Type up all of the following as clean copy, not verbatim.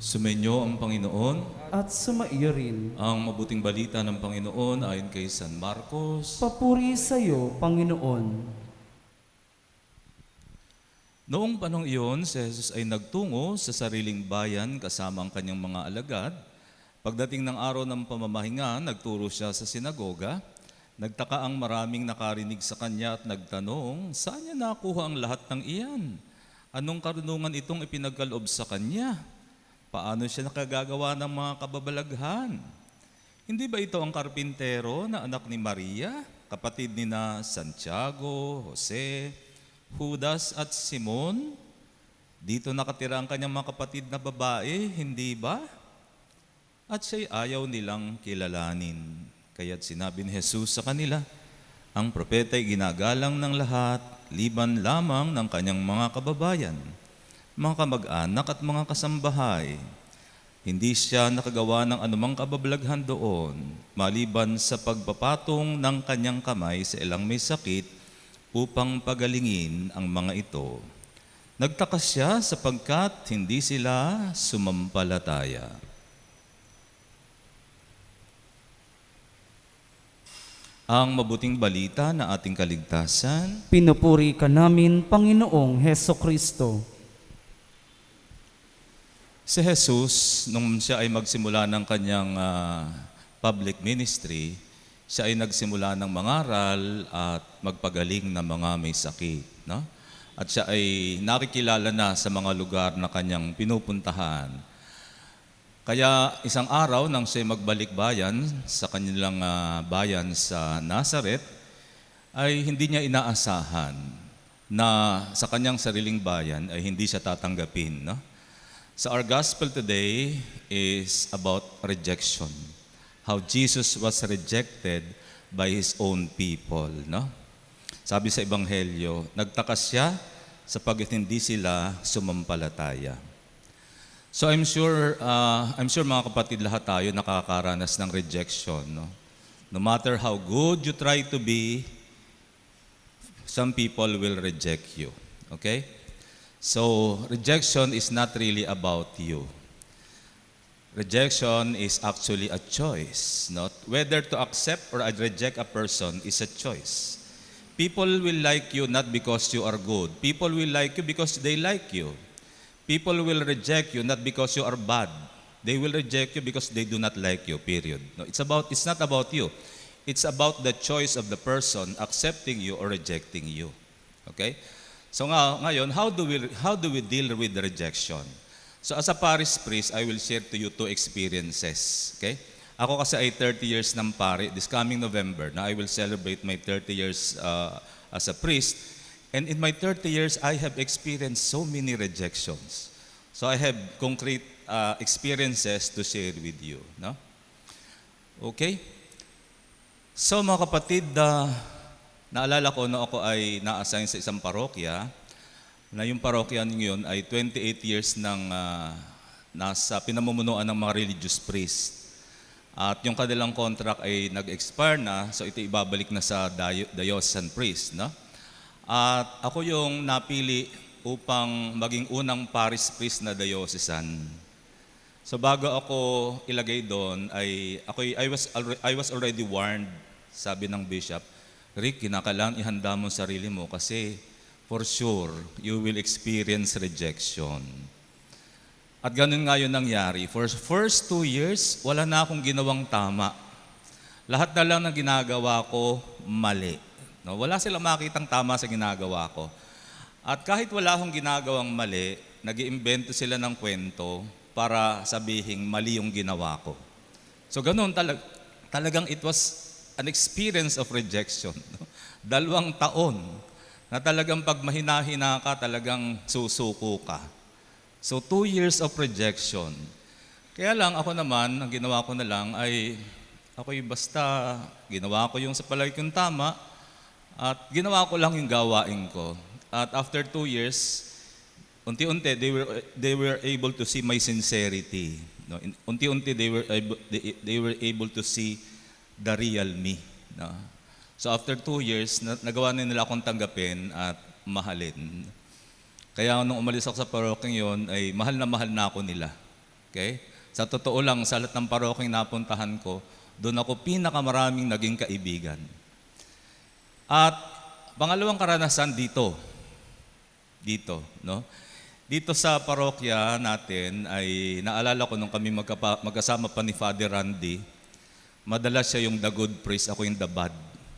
Sumainyo ang Panginoon. At sumaiyo rin. Ang mabuting balita ng Panginoon ayon kay San Marcos. Papuri sa iyo, Panginoon. Noong panahong iyon, si Jesus ay nagtungo sa sariling bayan kasama ang kanyang mga alagad. Pagdating ng araw ng pamamahinga, nagturo siya sa sinagoga. Nagtaka ang maraming nakarinig sa kanya at nagtanong, saan niya nakuha ang lahat ng iyan? Anong karunungan itong ipinagkaloob sa kanya? Paano siya nakagagawa ng mga kababalaghan? Hindi ba ito ang karpintero na anak ni Maria, kapatid ni na Santiago, Jose, Judas at Simon? Dito nakatira ang kanyang mga kapatid na babae, hindi ba? At siya'y ayaw nilang kilalanin. Kaya't sinabi ni Jesus sa kanila, ang propeta ay ginagalang ng lahat, liban lamang ng kanyang mga kababayan, mga kamag-anak at mga kasambahay. Hindi siya nakagawa ng anumang kababalaghan doon, maliban sa pagpapatong ng kanyang kamay sa ilang may sakit upang pagalingin ang mga ito. Nagtaka siya sapagkat hindi sila sumampalataya. Ang mabuting balita na ating kaligtasan. Pinupuri ka namin, Panginoong Heso Kristo. Si Jesus, nung siya ay magsimula ng kanyang public ministry, siya ay nagsimula ng mangaral at magpagaling ng mga may sakit. No? At siya ay nakikilala na sa mga lugar na kanyang pinupuntahan. Kaya isang araw nang siya magbalik bayan sa kanilang bayan sa Nazareth, ay hindi niya inaasahan na sa kanyang sariling bayan ay hindi siya tatanggapin. No? So our gospel today is about rejection. How Jesus was rejected by His own people. No? Sabi sa Ebanghelyo, nagtaka siya sapagkat hindi sila sumampalataya. So I'm sure mga kapatid lahat tayo nakakaranas ng rejection. No matter how good you try to be, some people will reject you. Okay? So rejection is not really about you. Rejection is actually a choice. Not whether to accept or reject a person is a choice. People will like you not because you are good. People will like you because they like you. People will reject you not because you are bad. They will reject you because they do not like you, period. No, it's not about you. It's about the choice of the person accepting you or rejecting you. Okay? So ngayon, how do we deal with the rejection? So as a parish priest, I will share to you two experiences. Okay? Ako kasi ay 30 years ng pari. This coming November, na I will celebrate my 30 years as a priest. And in my 30 years, I have experienced so many rejections. So I have concrete experiences to share with you. No? Okay? So mga kapatid, naalala ko na ako ay na-assign sa isang parokya, na yung parokya ngayon ay 28 years nang nasa pinamumunuan ng mga religious priest. At yung kanilang contract ay nag-expire na, so ito ibabalik na sa diocesan priest. No? At ako yung napili upang maging unang parish priest na diocesan. So bago ako ilagay doon, I was already warned, sabi ng bishop, Rick, kinakailangan ihanda mo sarili mo kasi for sure, you will experience rejection. At ganun nga yun nangyari. For first 2 years, wala na akong ginawang tama. Lahat na lang na ginagawa ko, mali. No? Wala silang makitang tama sa ginagawa ko. At kahit wala akong ginagawang mali, nag-iimbento sila ng kwento para sabihin mali yung ginawa ko. So ganun talagang it was an experience of rejection. No? 2 taon na talagang pag mahina-hina ka, talagang susuko ka. So 2 years of rejection. Kaya lang ako naman, ang ginawa ko na lang ay, ako'y basta ginawa ko yung sa palagi kong tama at ginawa ko lang yung gawain ko. At after 2 years, unti-unti they were able to see my sincerity. No? Unti-unti they were able to see the real me. No? So after 2 years, nagawa na nila akong tanggapin at mahalin. Kaya nung umalis ako sa parokyang yon, ay mahal na ako nila. Okay? Sa totoo lang, sa lahat ng parokyang napuntahan ko, doon ako pinakamaraming naging kaibigan. At pangalawang karanasan dito, no? Dito sa parokya natin ay naalala ko nung kami magkasama pa ni Father Randy, madalas siya yung the good priest, ako yung the bad.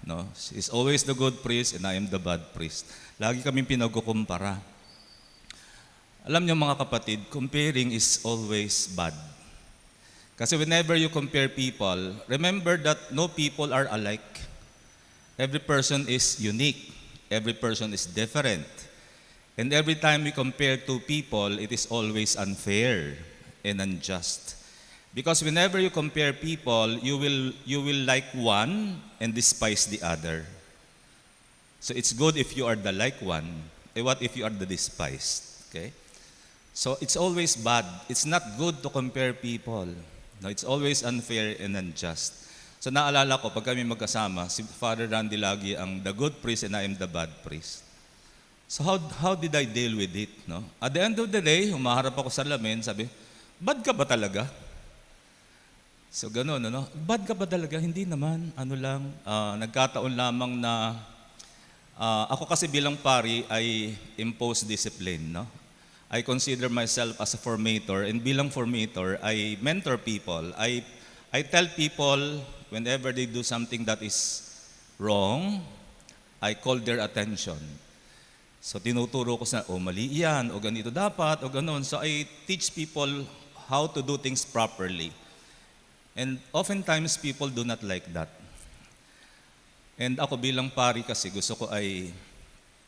No? He's always the good priest and I am the bad priest. Lagi kaming pinagkukumpara. Alam niyo mga kapatid, comparing is always bad. Kasi whenever you compare people, remember that no people are alike. Every person is unique. Every person is different. And every time we compare two people, it is always unfair and unjust. Because whenever you compare people, you will like one and despise the other. So it's good if you are the like one. What if you are the despised? Okay? So it's always bad. It's not good to compare people. No, it's always unfair and unjust. So naalala ko, pag kami magkasama, si Father Randy lagi ang the good priest and I am the bad priest. So how did I deal with it? No? At the end of the day, humaharap ako sa lamin, sabi, bad ka ba talaga? So gano'n, no? Bad ka ba talaga? Hindi naman, nagkataon lamang na ako kasi bilang pari ay impose discipline, no? I consider myself as a formator, and bilang formator, I mentor people. I tell people whenever they do something that is wrong, I call their attention. So tinuturo ko sa, mali yan, o ganito dapat, o ganon. So I teach people how to do things properly. And oftentimes people do not like that. And ako bilang pari kasi gusto ko ay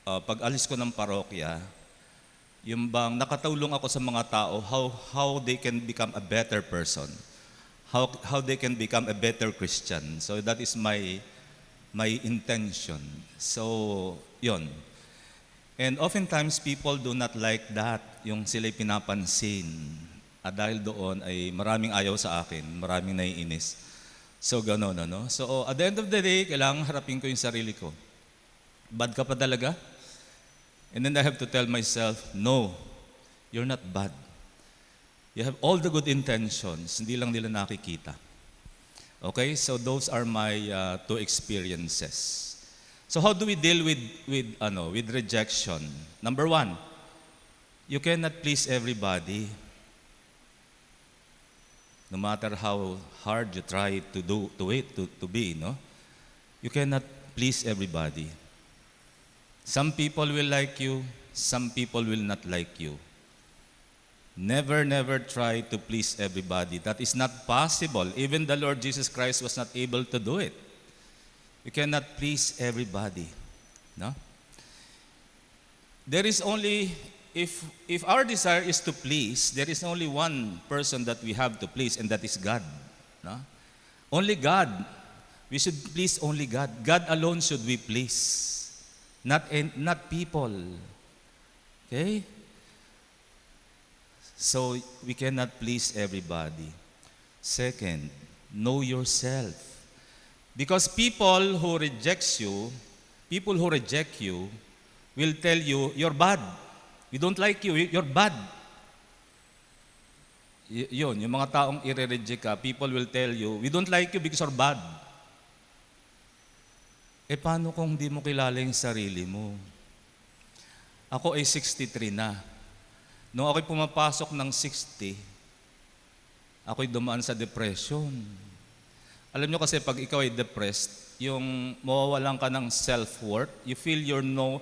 pag alis ko ng parokya, yung bang nakatulong ako sa mga tao how they can become a better person, how they can become a better Christian. So that is my intention. So yon. And oftentimes people do not like that, yung sila'y pinapansin. At dahil doon ay maraming ayaw sa akin, maraming naiinis. So gano'n, ano? So at the end of the day, kailangan harapin ko yung sarili ko. Bad ka pa talaga? And then I have to tell myself, no, you're not bad. You have all the good intentions, hindi lang nila nakikita. Okay, so those are my two experiences. So how do we deal with rejection? Number one, you cannot please everybody. No matter how hard you try to be, no? You cannot please everybody. Some people will like you, some people will not like you. Never try to please everybody. That is not possible. Even the Lord Jesus Christ was not able to do it. You cannot please everybody. No? There is only, if our desire is to please, there is only one person that we have to please, and that is God. No? Only God. We should please only God. God alone should we please. Not people. Okay? So we cannot please everybody. Second, know yourself. Because people who reject you will tell you, you're bad. We don't like you, you're bad. Yun, yung mga taong i-reject ka, people will tell you, we don't like you because you're bad. Paano kung di mo kilala yung sarili mo? Ako ay 63 na. Nung ako'y pumapasok ng 60, ako'y dumaan sa depression. Alam nyo kasi pag ikaw ay depressed, yung mawawalan ka ng self-worth, you feel you're not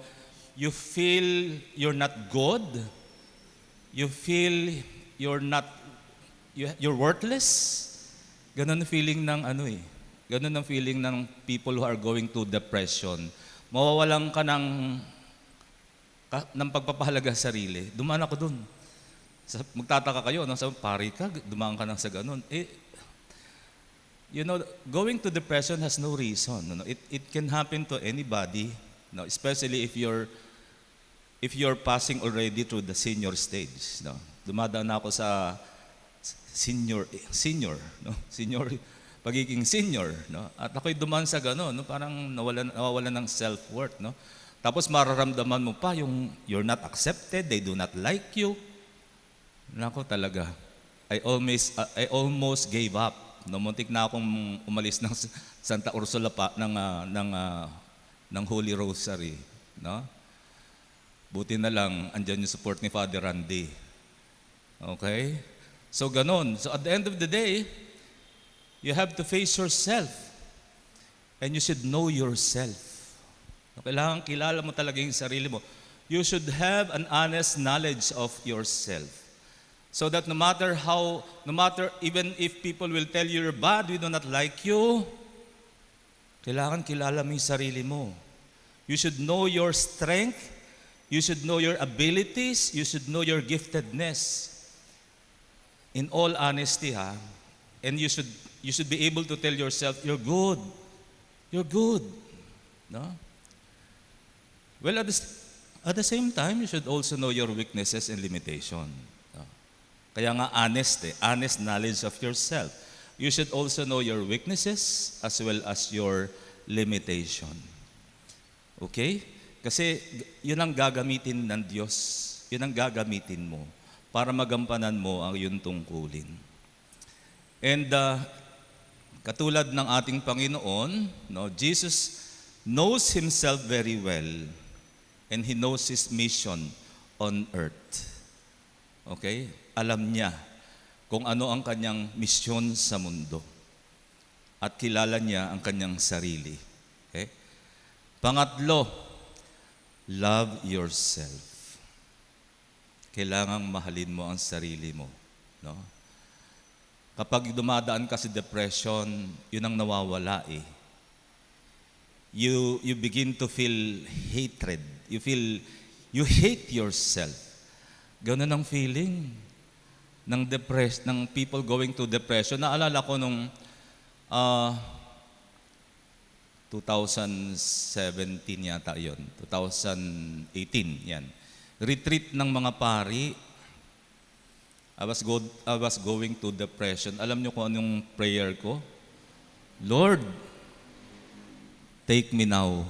good, you feel you're worthless. Ganun ang feeling ng ganun ang feeling ng people who are going to depression. Mawawalan ka ng pagpapahalaga sa sarili. Dumaan ako dun. Magtataka kayo, sabi, pari ka, dumaan ka sa ganun. Going to depression has no reason. It can happen to anybody, especially if you're passing already through the senior stage. Dumadaan ako sa senior, pagiging senior, At ako'y dumaan sa gano'n, parang nawawalan ng self-worth, Tapos mararamdaman mo pa yung you're not accepted, they do not like you. Nako talaga. I almost gave up. No, muntik na akong umalis ng Santa Ursula pa ng Holy Rosary, no? Buti na lang andyan yung support ni Father Randy. Okay? So ganon. So at the end of the day, you have to face yourself. And you should know yourself. Kailangan kilala mo talaga yung sarili mo. You should have an honest knowledge of yourself. So that no matter even if people will tell you you're bad, we do not like you, kailangan kilala mo yung sarili mo. You should know your strength, you should know your abilities, you should know your giftedness. In all honesty, ha? And you should be able to tell yourself, you're good. You're good. No? Well, at the same time, you should also know your weaknesses and limitation. No? Kaya nga honest knowledge of yourself. You should also know your weaknesses as well as your limitation. Okay? Kasi yun ang gagamitin ng Diyos. Yun ang gagamitin mo para magampanan mo ang iyong tungkulin. And katulad ng ating Panginoon, no, Jesus knows Himself very well and He knows His mission on earth. Okay? Alam niya kung ano ang kanyang misyon sa mundo. At kilala niya ang kanyang sarili. Okay? Pangatlo, love yourself. Kailangang mahalin mo ang sarili mo. No? Kapag dumadaan ka sa depression, yun ang nawawala eh. You begin to feel hatred. You hate yourself. Ganun ang feeling ng people going to depression. Naalala ko nung 2017 yata yun. 2018 yan. Retreat ng mga pari. I was going to depression. Alam niyo kung anong prayer ko? Lord, take me now.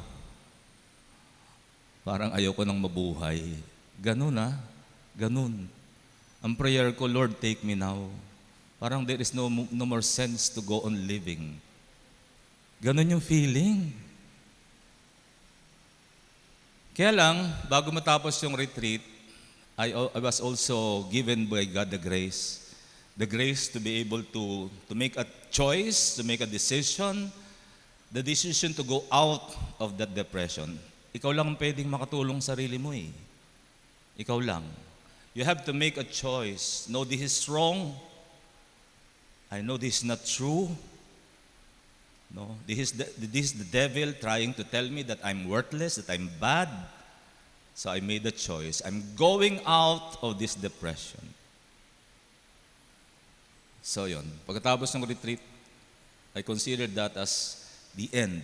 Parang ayoko nang mabuhay. Ganun ah. Ganun. Ang prayer ko, Lord, take me now. Parang there is no more sense to go on living. Ganun yung feeling. Kaya lang, bago matapos yung retreat, I was also given by God the grace to be able to make a choice, to make a decision, the decision to go out of that depression. Ikaw lang ang pwedeng makatulong sa sarili mo eh. Ikaw lang. You have to make a choice. No, this is wrong. I know this is not true. No, this is the devil trying to tell me that I'm worthless, that I'm bad. So I made a choice. I'm going out of this depression. So yun. Pagkatapos ng retreat, I considered that as the end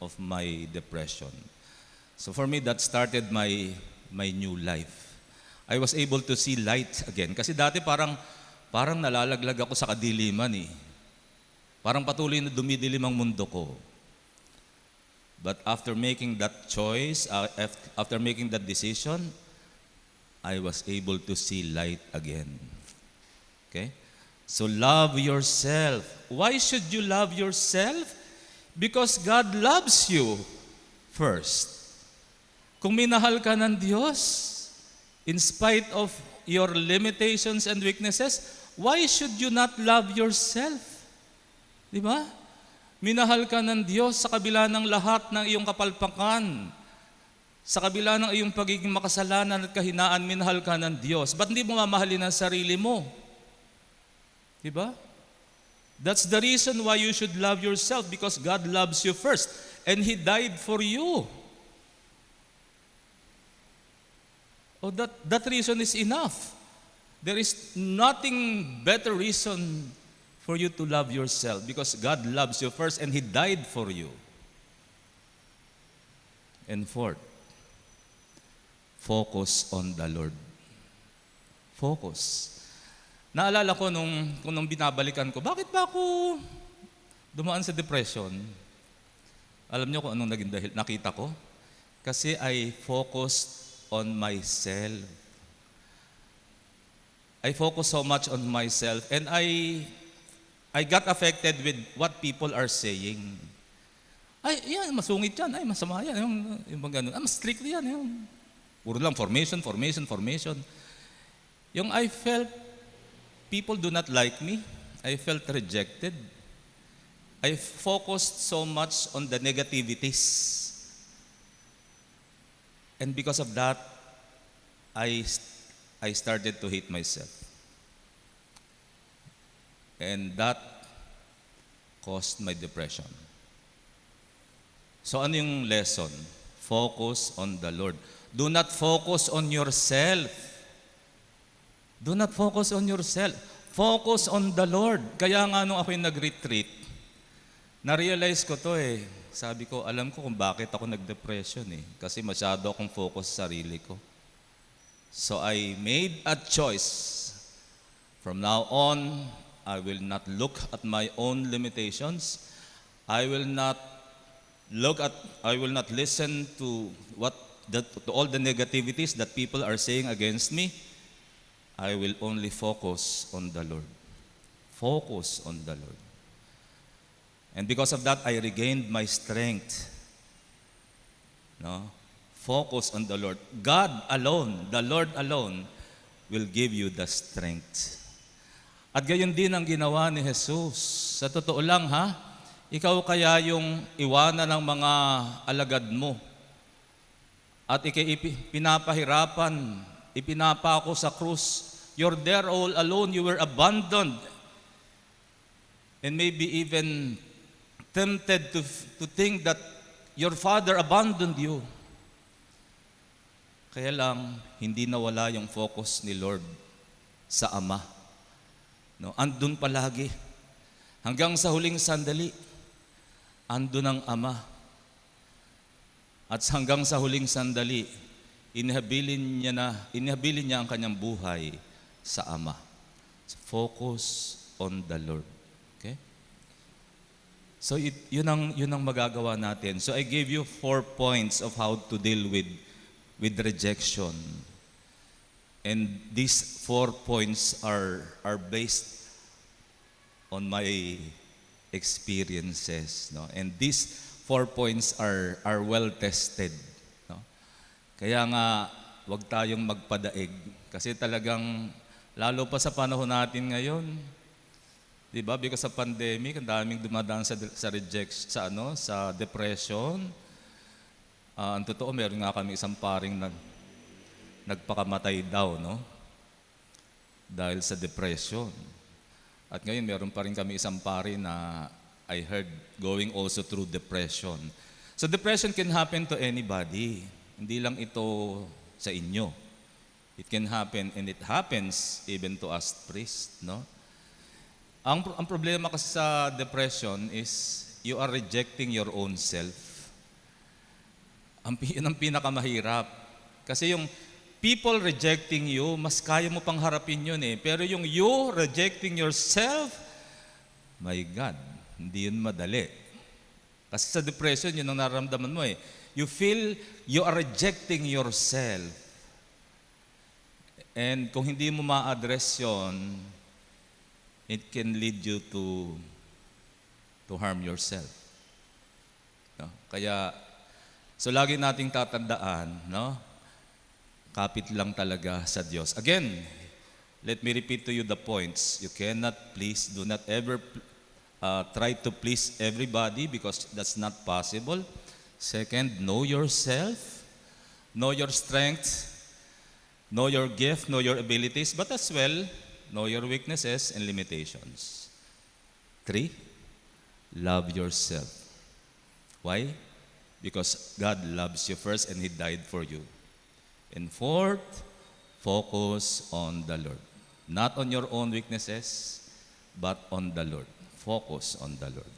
of my depression. So for me, that started my new life. I was able to see light again. Kasi dati parang nalalaglag ako sa kadiliman eh. Parang patuloy na dumidilim ang mundo ko. But after making that choice, after making that decision, I was able to see light again. Okay? So love yourself. Why should you love yourself? Because God loves you first. Kung minahal ka ng Diyos, in spite of your limitations and weaknesses, why should you not love yourself? Di ba? Minahal ka ng Diyos sa kabila ng lahat ng iyong kapalpakan. Sa kabila ng iyong pagiging makasalanan at kahinaan, minahal ka ng Diyos. Ba't hindi mo mamahalin ang sarili mo? Di ba? That's the reason why you should love yourself, because God loves you first. And He died for you. Oh, that reason is enough. There is nothing better reason for you to love yourself, because God loves you first and He died for you. And fourth, focus on the Lord. Focus. Naalala ko nung binabalikan ko, bakit ba ako dumaan sa depression? Alam niyo kung anong naging dahil? Nakita ko? Kasi I focused on myself. I focus so much on myself, and I got affected with what people are saying. Ay, yan, masungit yan. Ay, masama yan. Yung mga ganun. Mas strict yan. Yung, puro lang formation. Yung I felt people do not like me. I felt rejected. I focused so much on the negativities. And because of that, I started to hate myself. And that caused my depression. So ano yung lesson? Focus on the Lord. Do not focus on yourself. Do not focus on yourself. Focus on the Lord. Kaya nga nung ako'y nag-retreat, na-realize ko to eh. Sabi ko, alam ko kung bakit ako nag-depression eh. Kasi masyado akong focus sa sarili ko. So I made a choice. From now on, I will not look at my own limitations. I will not listen to all the negativities that people are saying against me. I will only focus on the Lord. Focus on the Lord. And because of that, I regained my strength. No? Focus on the Lord. God alone, the Lord alone, will give you the strength. At gayon din ang ginawa ni Jesus. Sa totoo lang ha, ikaw kaya yung iwanan ng mga alagad mo at pinapahirapan, ipinapako sa krus. You're there all alone, you were abandoned, and maybe even tempted to think that your father abandoned you. Kaya lang, hindi nawala yung focus ni Lord sa Ama. No, andun palagi. Hanggang sa huling sandali, andun ang Ama. At hanggang sa huling sandali, inihabilin niya ang kanyang buhay sa Ama. Focus on the Lord. Okay? So yun ang magagawa natin. So I gave you 4 points of how to deal with rejection. And these 4 points are based on my experiences, no? And these 4 points are well tested, no? Kaya nga wag tayong magpadaig kasi talagang lalo pa sa panahon natin ngayon, 'di ba? Because sa pandemic, ang daming dumadaan sa depression. Ang totoo, meron nga kami isang paring nagpakamatay daw, no? Dahil sa depression. At ngayon, meron pa rin kami isang pari na I heard going also through depression. So depression can happen to anybody. Hindi lang ito sa inyo. It can happen, and it happens even to us priests, no? Ang problema kasi sa depression is you are rejecting your own self. Yun ang pinakamahirap. Kasi yung people rejecting you, mas kaya mo pang harapin yun eh. Pero yung you rejecting yourself, my God, hindi yun madali. Kasi sa depression, yun ang nararamdaman mo eh. You feel you are rejecting yourself. And kung hindi mo ma-address yun, it can lead you to harm yourself. No? Kaya, so lagi nating tatandaan, no? Kapit lang talaga sa Diyos. Again, let me repeat to you the points. You cannot please, do not ever try to please everybody because that's not possible. Second, know yourself, know your strengths, know your gift, know your abilities, but as well, know your weaknesses and limitations. 3, love yourself. Why? Because God loves you first and He died for you. And 4th, focus on the Lord. Not on your own weaknesses, but on the Lord. Focus on the Lord.